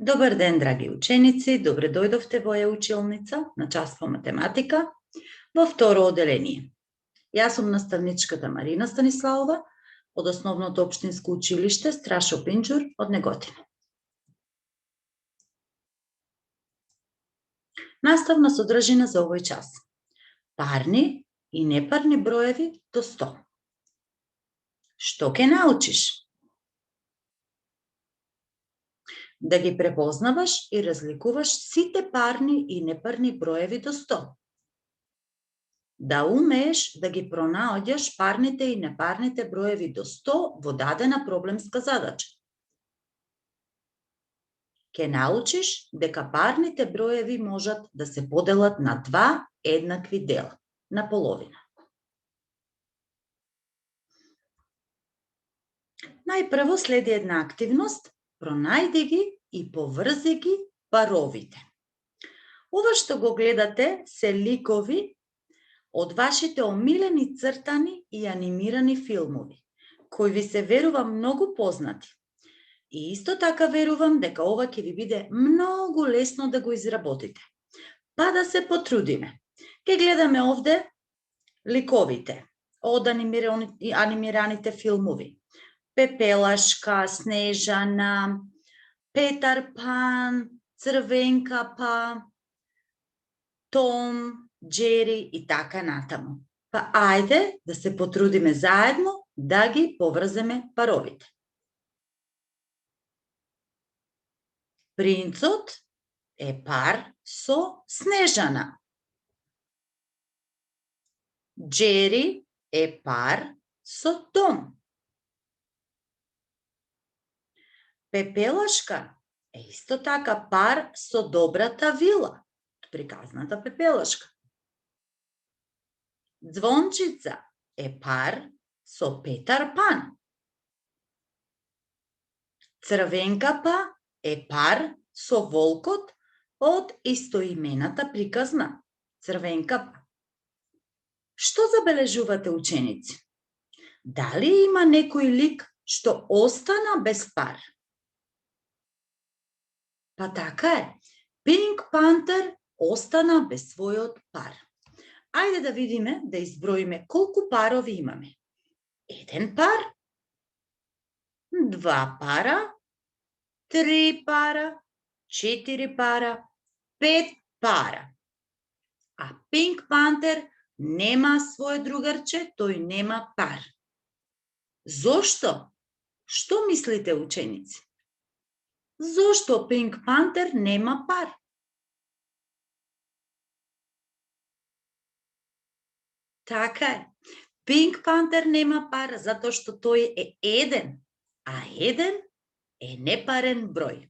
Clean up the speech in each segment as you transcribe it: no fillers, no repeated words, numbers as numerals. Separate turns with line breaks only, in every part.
Добар ден, драги ученици, добре дојдовте во училница на час по математика во второ оделение. Јас сум наставничката Марина Станиславова од Основното општинско училиште Страшо Пинџур од Неготино. Наставна содржина за овој час. Парни и непарни броеви до 100. Што ќе научиш? Да ги препознаваш и разликуваш сите парни и непарни броеви до 100. Да умееш да ги пронаоѓаш парните и непарните броеви до 100 во дадена проблемска задача. Ке научиш дека парните броеви можат да се поделат на два еднакви дела, на половина. Најпрво следи една активност. Пронајди ги и поврзи ги паровите. Ова што го гледате се ликови од вашите омилени цртани и анимирани филмови, кои ви се верува многу познати. И исто така верувам дека ова ќе ви биде многу лесно да го изработите. Па да се потрудиме. Ке гледаме овде ликовите од анимираните филмови. Пепелашка, Снежана, Петар Пан, Црвенка Па, Том, Джери и така натаму. Па ајде да се потрудиме заедно да ги поврземе паровите. Принцот е пар со Снежана. Джери е пар со Том. Пепелашка е исто така пар со добрата вила, приказната Пепелашка. Звончица е пар со Петар Пан. Црвенка Па е пар со волкот од истоимената приказна Црвенка Па. Што забележувате, ученици? Дали има некој лик што остана без пар? Па така е. Пинк Пантер остана без својот пар. Ајде да видиме, да изброиме колку парови имаме. 1 пар, 2 пара, 3 пара, 4 пара, 5 пара. А Пинк Пантер нема своје другарче, тој нема пар. Зошто? Што мислите, ученици? Зошто Пинк Пантер нема пар? Така е. Пинк Пантер нема пар затоа што тој е еден, а еден е непарен број.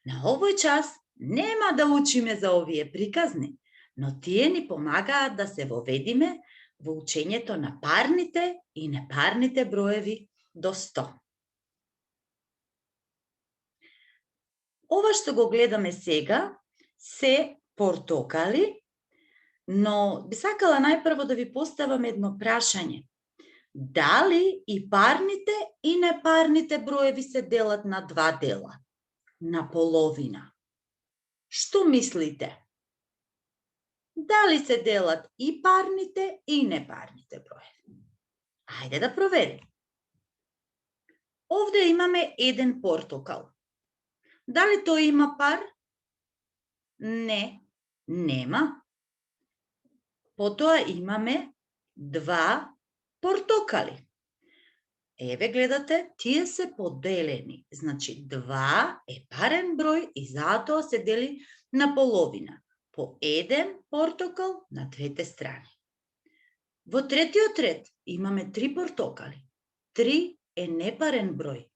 На овој час нема да учиме за овие приказни, но тие ни помагаат да се воведиме во учењето на парните и непарните броеви до 100. Ова што го гледаме сега се портокали, но би сакала најпрво да ви поставам едно прашање. Дали и парните и непарните броеви се делат на два дела, на половина? Што мислите? Дали се делат и парните и непарните броеви? Ајде да провериме. Овде имаме еден портокал. Дали тој има пар? Не, нема. Потоа имаме 2 портокали. Еве гледате, тие се поделени. Значи 2 е парен број и затоа се дели на половина. По еден портокал на двете страни. Во третиот ред имаме 3 портокали. 3 е непарен број.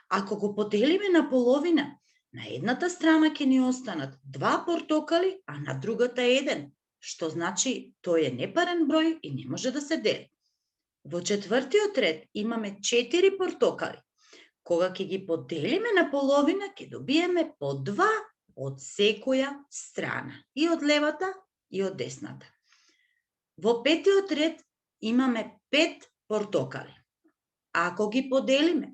Ако го поделиме на половина, на едната страна ќе ни останат 2 портокали, а на другата 1, што значи тој е непарен број и не може да се дели. Во четвртиот ред имаме 4 портокали. Кога ќе ги поделиме на половина, ќе добиеме по 2 од секоја страна, и од левата и од десната. Во петиот ред имаме 5 портокали. Ако ги поделиме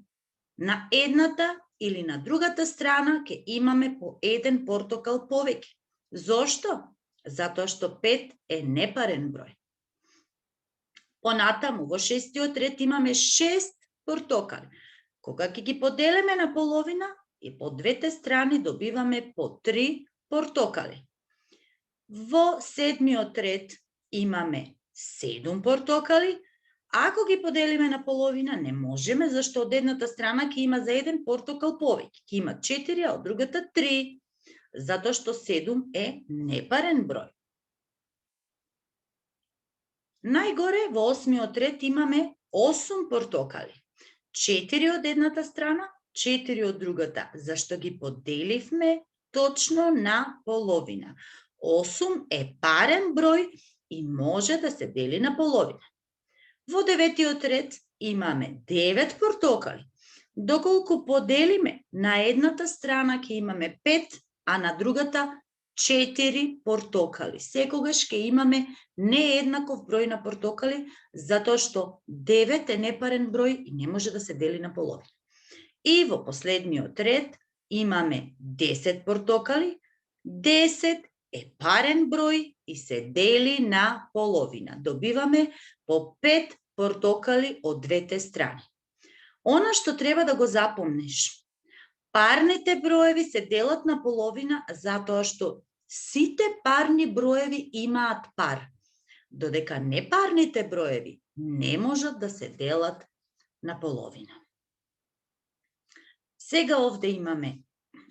на едната или на другата страна ќе имаме по еден портокал повеќе. Зошто? Затоа што 5 е непарен број. Понатаму, во шестиот ред имаме 6 портокали. Кога ќе ги поделиме на половина и по двете страни добиваме по 3 портокали. Во седмиот ред имаме 7 портокали. Ако ги поделиме на половина, не можеме, зашто од едната страна ќе има за еден портокал повеќе. Ќе има 4, а од другата 3. Затоа што 7 е непарен број. Најгоре во осмиот ред имаме 8 портокали. 4 од едната страна, 4 од другата, зашто ги поделивме точно на половина. 8 е парен број и може да се дели на половина. Во деветиот ред имаме 9 портокали. Доколку поделиме на едната страна ќе имаме 5, а на другата 4 портокали. Секогаш ќе имаме нееднаков број на портокали, затоа што 9 е непарен број и не може да се дели на половина. И во последниот ред имаме 10 портокали. 10 е парен број и се дели на половина. Добиваме по 5 портокали од двете страни. Она што треба да го запомниш, парните броеви се делат на половина затоа што сите парни броеви имаат пар, додека непарните броеви не можат да се делат на половина. Сега овде имаме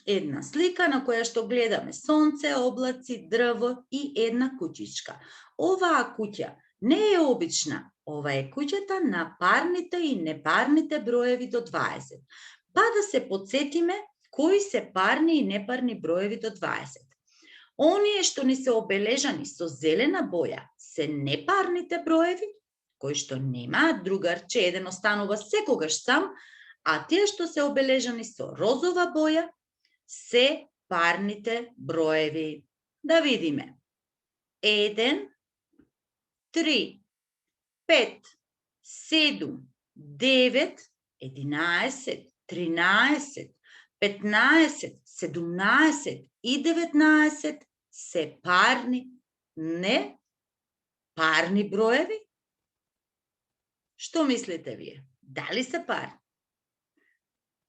една слика на која што гледаме сонце, облаци, дрво и една куќичка. Оваа куќа не е обична, ова е куќата на парните и непарните броеви до 20. Па да се подсетиме кои се парни и непарни броеви до 20. Оние што ни се обележани со зелена боја се непарните броеви, кои што немаат другарче, еден останува секогаш сам, а тие што се обележани со розова боја се парните броеви. Да видиме. 1, 3, 5, 7, 9, 11, 13, 15, 17 и 19 се парни, не парни броеви? Што мислите вие? Дали се парни?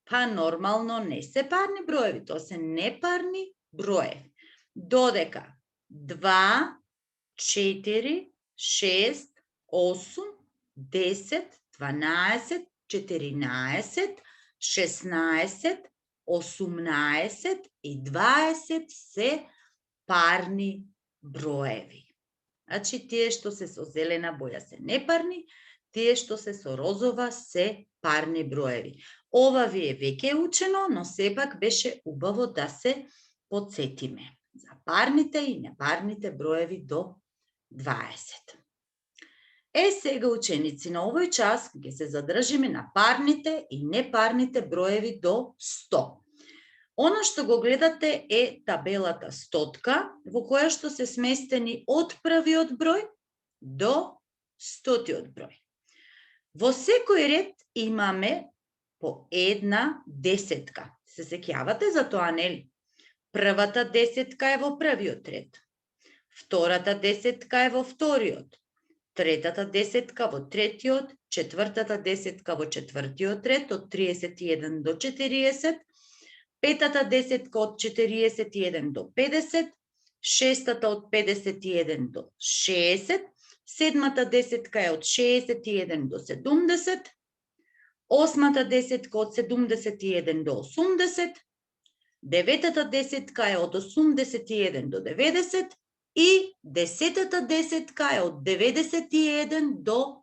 Па нормално не се парни броеви, тоа се непарни броеви. Додека 2, 4, 6, 8, 10, 12, 14, 16, 18 и 20 се парни броеви. Значи, тие што се со зелена боја се непарни, тие што се со розова се парни броеви. Ова ви е веќе учено, но сепак беше убаво да се подсетиме за парните и непарните броеви до 20. Сега, ученици, на овој час ќе се задржиме на парните и непарните броеви до 100. Она што го гледате е табелата стотка, во која што се сместени од првиот број до 100-тиот број. Во секој ред имаме по една десетка. Се сеќавате за тоа, нели? Првата десетка е во првиот ред. Втората десетка е во вториот. Третата десетка во третиот, четвртата десетка во четвртиот ред од 31 до 40, петата десетка од 41 до 50, шестата од 51 до 60, седмата десетка е од 61 до 70, осмата десетка од 71 до 80, деветата десетка е од 81 до 90 и десетата десетка е од 91 до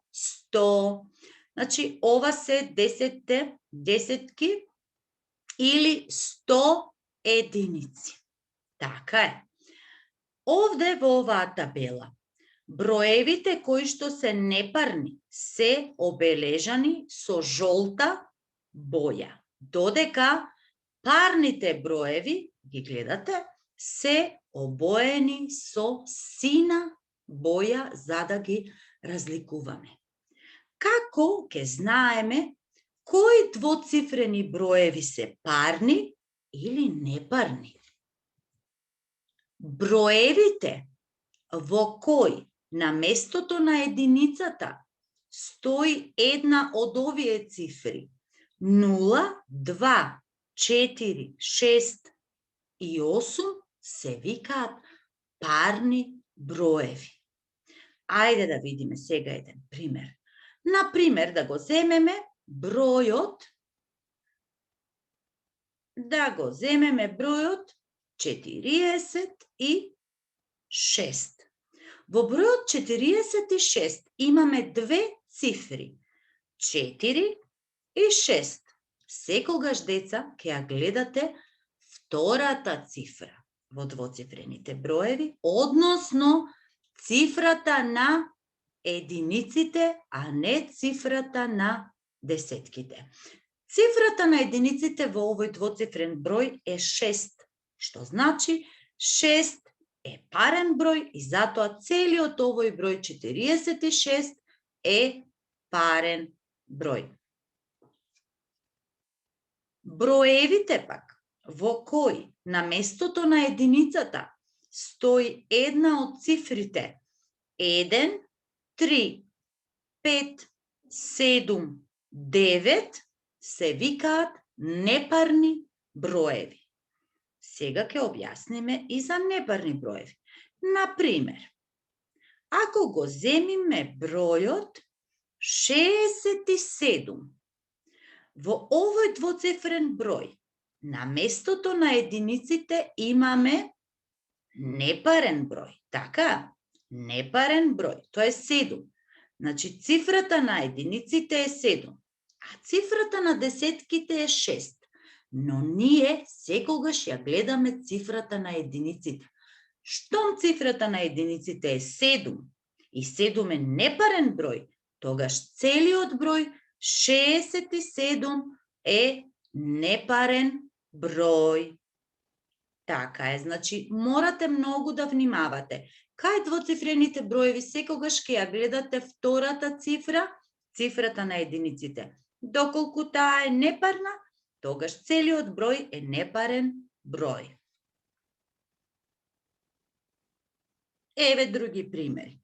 100. Значи, ова се 10 десетки или 100 единици. Така е. Овде во оваа табела, броевите кои што се непарни се обележани со жолта боја, додека парните броеви, ги гледате, се обоени со сина боја за да ги разликуваме. Како ќе знаеме кои двоцифрени броеви се парни или непарни? Броевите во кои на местото на единицата стои една од овие цифри 0, 2, 4, 6 и 8 се викаат парни броеви. Ајде да видиме сега еден пример. Например, да го земеме бројот 46. Во бројот 46 имаме две цифри, 4 и 6. Секогаш, деца, ќе ја гледате втората цифра во двоцифрените броеви, односно цифрата на единиците, а не цифрата на десетките. Цифрата на единиците во овој двоцифрен број е 6, што значи 6 е парен број и затоа целиот овој број 46 е парен број. Броевите пак во кои на местото на единицата стои една од цифрите 1, 3, 5, 7, 9 се викаат непарни броеви. Сега ќе објасниме и за непарни броеви. Например, ако го земиме бројот 67, во овој двоцифрен број, на местото на единиците имаме непарен број, така? Непарен број, тоа е 7. Значи, цифрата на единиците е 7, а цифрата на десетките е 6. Но ние секогаш ја гледаме цифрата на единиците. Штом цифрата на единиците е 7 и 7 е непарен број, тогаш целиот број 67 е непарен број. Така е, значи морате многу да внимавате. Кај двоцифрените броеви секогаш ќе ја гледате втората цифра, цифрата на единиците. Доколку таа е непарна, тогаш целиот број е непарен број. Еве други примери.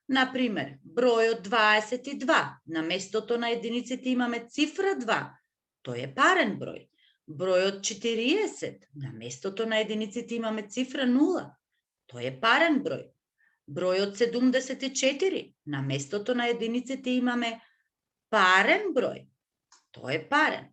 Например, бројот 22. На местото на единиците имаме цифра 2. Тој е парен број. Бројот 40. На местото на единиците имаме цифра 0. Тој е парен број. Бројот 74. На местото на единиците имаме парен број. Тој е парен.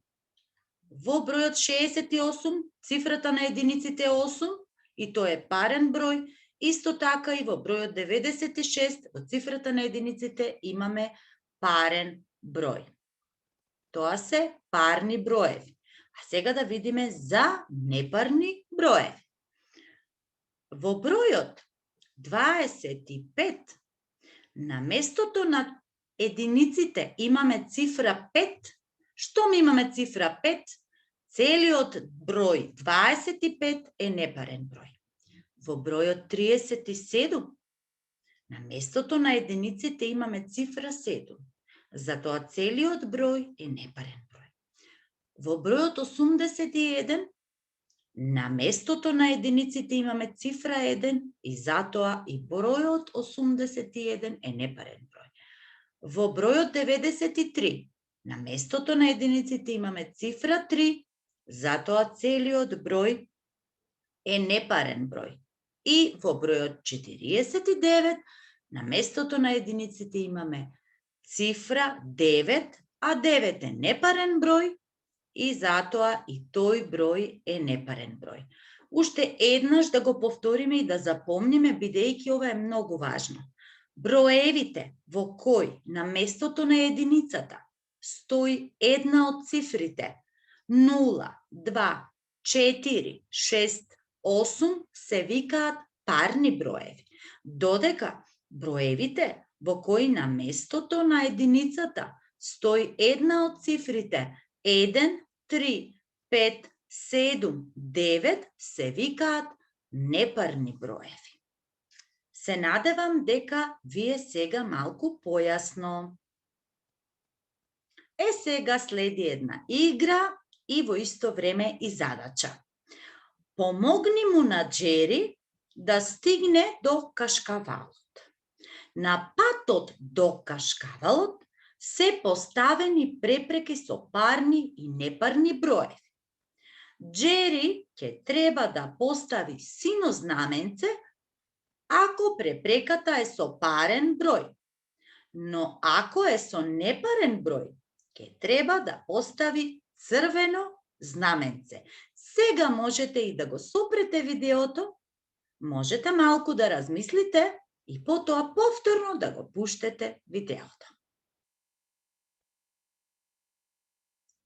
Во бројот 68, цифрата на единиците е 8 и тој е парен број. Исто така и во бројот 96, во цифрата на единиците имаме парен број. Тоа се парни броеви. А сега да видиме за непарни броеви. Во бројот 25, на местото на единиците имаме цифра 5. Штом имаме цифра 5, целиот број 25 е непарен број. Во бројот 37, на местото на единиците имаме цифра 7. Затоа целиот број е непарен број. Во бројот 81, на местото на единиците имаме цифра 1 и затоа и бројот 81 е непарен број. Во бројот 93, на местото на единиците имаме цифра 3, затоа целиот број е непарен број. И во бројот 49, на местото на единиците имаме цифра 9, а 9 е непарен број и затоа и тој број е непарен број. Уште еднаш да го повториме и да запомниме, бидејќи ова е многу важно. Броевите во кои на местото на единицата стои една од цифрите 0, 2, 4, 6, 8 се викаат парни броеви, додека броевите во кои на местото на единицата стои една од цифрите 1, 3, 5, 7, 9 се викаат непарни броеви. Се надевам дека вие сега малку појасно. Сега следи една игра и во исто време и задача. Помогни му на Джери да стигне до кашкавалот. На патот до кашкавалот се поставени препреки со парни и непарни броеви. Джери ќе треба да постави сино знаменце ако препреката е со парен број. Но ако е со непарен број, ќе треба да постави црвено знаменце. Сега можете и да го сопрете видеото, можете малку да размислите и потоа повторно да го пуштете видеото.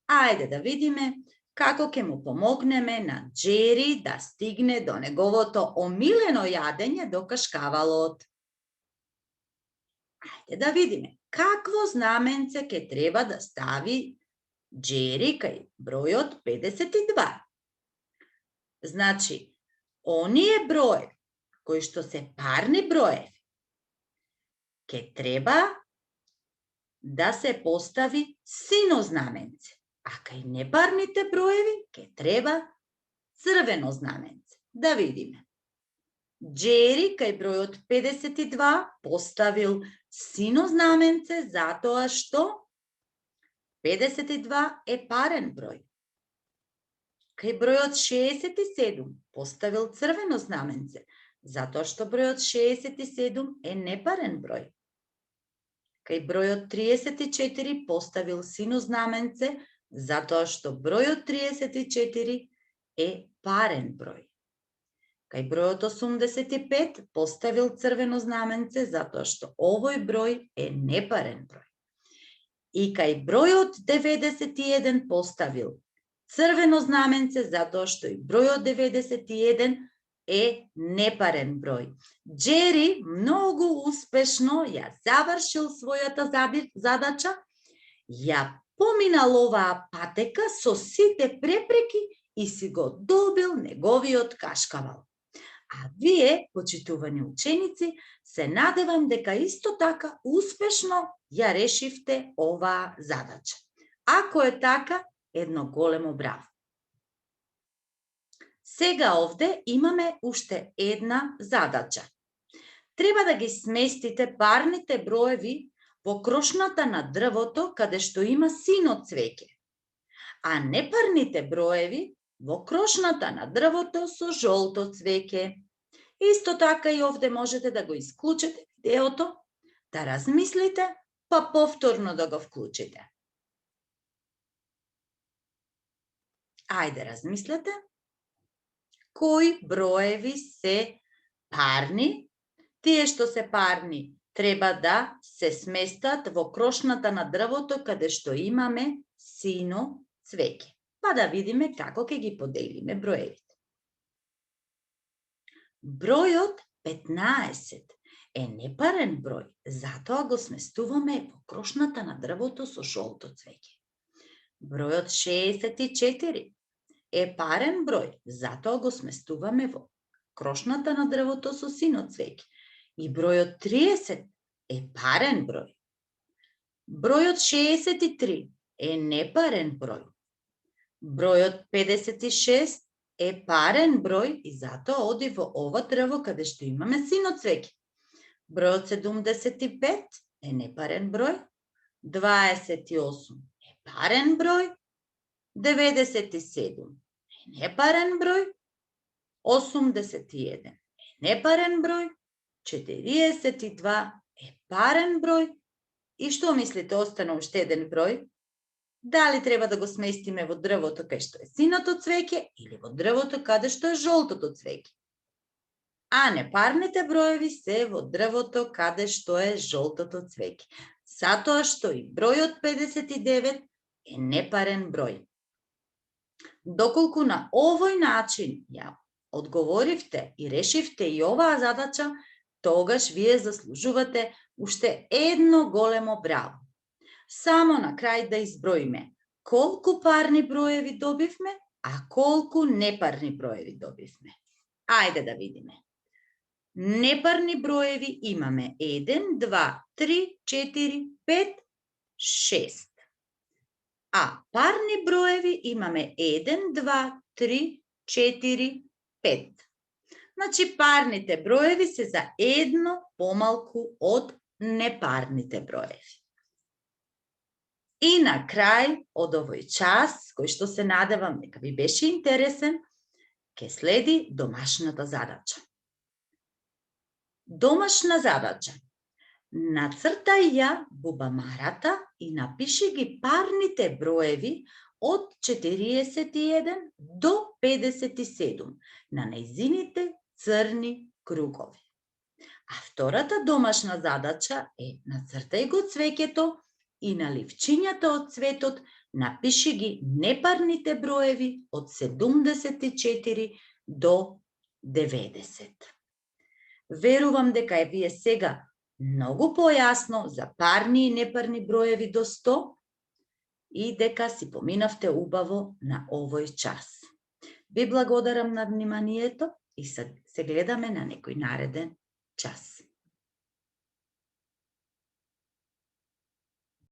Ајде да видиме како ќе му помогнеме на Джери да стигне до неговото омилено јадење до кашкавалот. Ајде да видиме какво знаменце ќе треба да стави Джери кај бројот 52. Значи, оние броеви кои што се парни броеви, ќе треба да се постави сино знаменце, а кај непарните броеви ќе треба црвено знаменце. Да видиме. Джери кај бројот 52 поставил сино знаменце затоа што 52 е парен број. Кај бројот 67 поставил црвено знаменце затоа што бројот 67 е непарен број. Кај бројот 34 поставил сино знаменце затоа што бројот 34 е парен број. Кај бројот 85 поставил црвено знаменце затоа што овој број е непарен број. И кај бројот 91 поставил црвено знаменце затоа што и бројот 91 е непарен број. Джери многу успешно ја завршил својата задача, ја поминал оваа патека со сите препреки и си го добил неговиот кашкавал. А вие, почитувани ученици, се надевам дека исто така успешно ја решивте оваа задача. Ако е така, едно големо браво. Сега овде имаме уште една задача. Треба да ги сместите парните броеви во крошната на дрвото каде што има сино цвеќе, а непарните броеви во крошната на дрвото со жолто цвеќе. Исто така и овде можете да го исклучите видеото, да размислите, па повторно да го вклучите. Ајде размислете. Кои броеви се парни? Тие што се парни треба да се сместат во крошната на дрвото каде што имаме сино цвеќе. Па да видиме како ќе ги поделиме броевите. Бројот 15 е непарен број, затоа го сместуваме во крошната на дрвото со жолто цвеќе. Бројот 64 е парен број, затоа го сместуваме во крошната на дрвото со сино цвеќе. И бројот 30 е парен број. Бројот 63 е непарен број. Бројот 56 е парен број и затоа оди во ова дрво каде што имаме сино цвеќе. Бројот 75 е непарен број. 28 е парен број. 97 е непарен број. 81 е непарен број. 42 е парен број. И што мислите, остана уште еден број? Дали треба да го сместиме во дрвото кај што е синото цвеќе или во дрвото каде што е жолтото цвеќе? А непарните броеви се во дрвото каде што е жолтото цвеќе. Затоа што и бројот 59 е непарен број. Доколку на овој начин ја одговоривте и решивте и оваа задача, тогаш вие заслужувате уште едно големо браво. Само на крај да изброиме колку парни броеви добивме, а колку непарни броеви добивме. Ајде да видиме. Непарни броеви имаме 1, 2, 3, 4, 5, 6. А парни броеви имаме 1, 2, 3, 4, 5. Значи парните броеви се за едно помалку од непарните броеви. И на крај од овој час, кој што се надевам дека ви беше интересен, ќе следи домашната задача. Домашна задача. Нацртај ја бубамарата и напиши ги парните броеви од 41 до 57 на нејзините црни кругови. А втората домашна задача е нацртај го цвеќето и на ливчињата од цветот напиши ги непарните броеви од 74 до 90. Верувам дека вие сега многу појасно за парни и непарни броеви до 100 и дека си поминавте убаво на овој час. Ви благодарам на вниманието и се гледаме на некој нареден час.